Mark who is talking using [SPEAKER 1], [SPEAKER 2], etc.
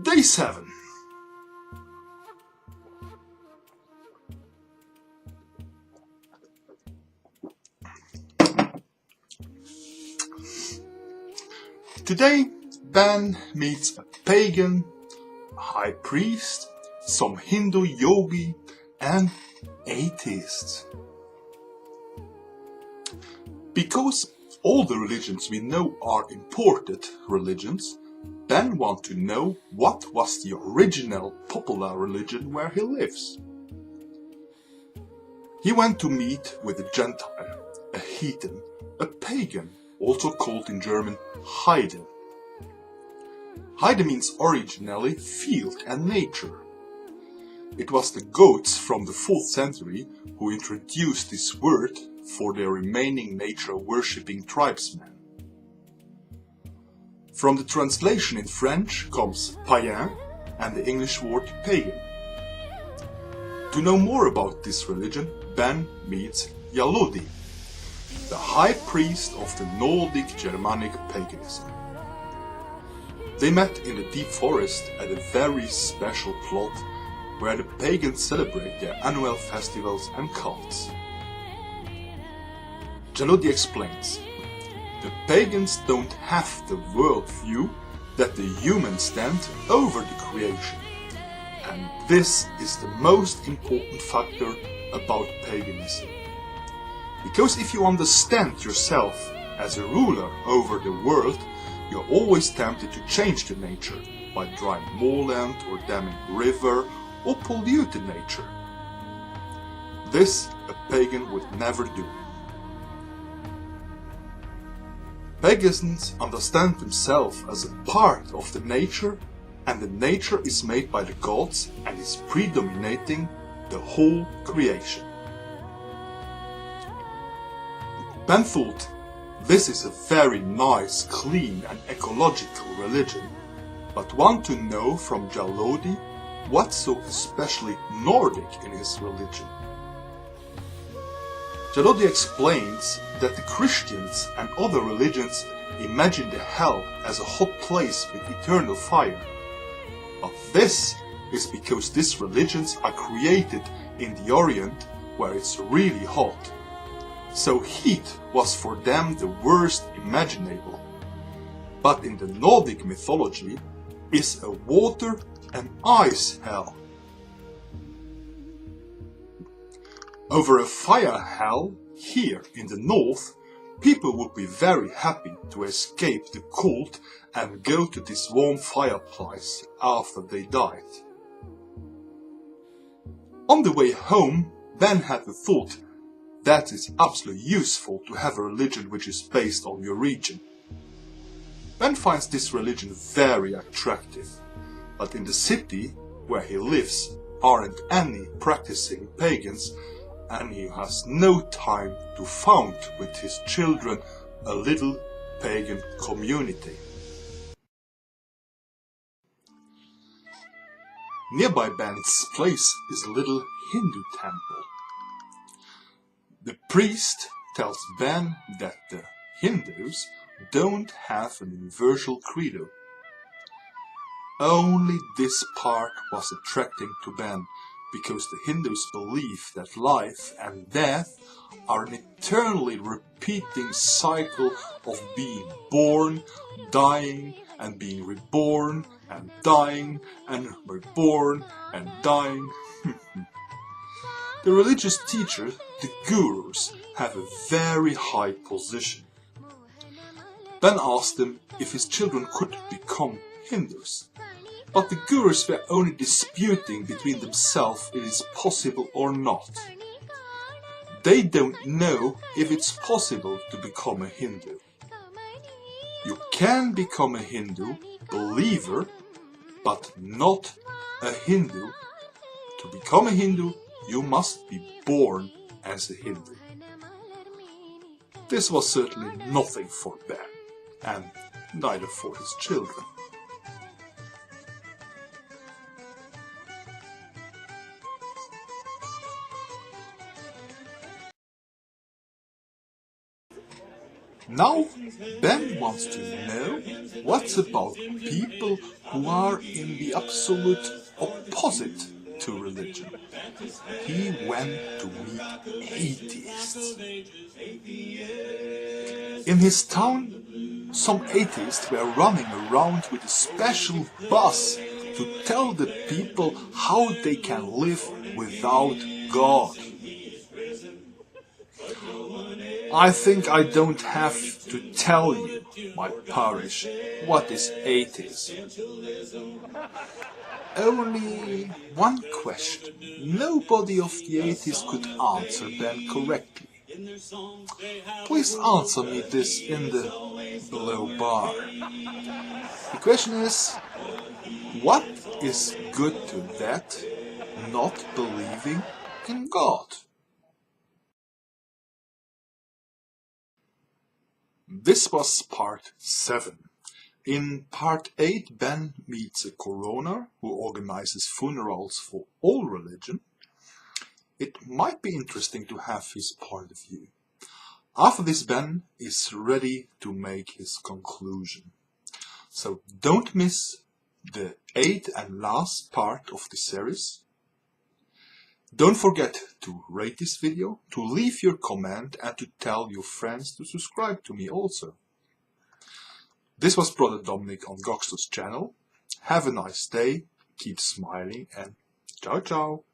[SPEAKER 1] Day 7. Today, Ben meets a pagan, a high priest, some Hindu yogi, and atheists. Because all the religions we know are imported religions, Ben wants to know what was the original popular religion where he lives. He went to meet with a Gentile, a heathen, a pagan, also called in German Heide. Heide means originally field and nature. It was the Goths from the 4th century who introduced this word for their remaining nature-worshipping tribesmen. From the translation in French comes païen and the English word pagan. To know more about this religion, Ben meets Jalodi, the high priest of the Nordic Germanic paganism. They met in the deep forest at a very special plot where the pagans celebrate their annual festivals and cults. Jalodi explains, the pagans don't have the worldview that the humans stand over the creation, and this is the most important factor about paganism. Because if you understand yourself as a ruler over the world, you're always tempted to change the nature by drying more land or damming a river or pollute the nature. This a pagan would never do. Pagans understand themselves as a part of the nature, and the nature is made by the gods and is predominating the whole creation. Ben thought, this is a very nice, clean and ecological religion, but want to know from Jalodi what's so especially Nordic in his religion. Jalodi explains that the Christians and other religions imagine the hell as a hot place with eternal fire. But this is because these religions are created in the Orient where it's really hot. So heat was for them the worst imaginable. But in the Nordic mythology is a water and ice hell. Over a fire hell here in the north, people would be very happy to escape the cold and go to this warm fireplace after they died. On the way home, Ben had the thought that it's absolutely useful to have a religion which is based on your region. Ben finds this religion very attractive, but in the city where he lives aren't any practicing pagans, and he has no time to found with his children a little pagan community. Nearby Ben's place is a little Hindu temple. The priest tells Ben that the Hindus don't have an universal credo. Only this part was attracting to Ben, because the Hindus believe that life and death are an eternally repeating cycle of being born, dying, and being reborn, and dying, and reborn, and dying. The religious teachers, the gurus, have a very high position. Ben asked them if his children could become Hindus, but the gurus were only disputing between themselves if it is possible or not. They don't know if it's possible to become a Hindu. You can become a Hindu believer, but not a Hindu. To become a Hindu, you must be born as a Hindu. This was certainly nothing for Ben, and neither for his children. Now Ben wants to know what's about people who are in the absolute opposite to religion. He went to meet atheists. In his town, some atheists were running around with a special bus to tell the people how they can live without God. I think I don't have to tell you, my parish, what is atheism. Only one question nobody of the atheists could answer Ben correctly. Please answer me this in the below bar. The question is, what is good to that not believing in God? This was part 7. In part 8, Ben meets a coroner who organizes funerals for all religion. It might be interesting to have his point of view. After this, Ben is ready to make his conclusion. So don't miss the 8th and last part of the series. Don't forget to rate this video, to leave your comment and to tell your friends to subscribe to me also. This was Brother Dominique on Goxster's channel. Have a nice day, keep smiling and ciao ciao.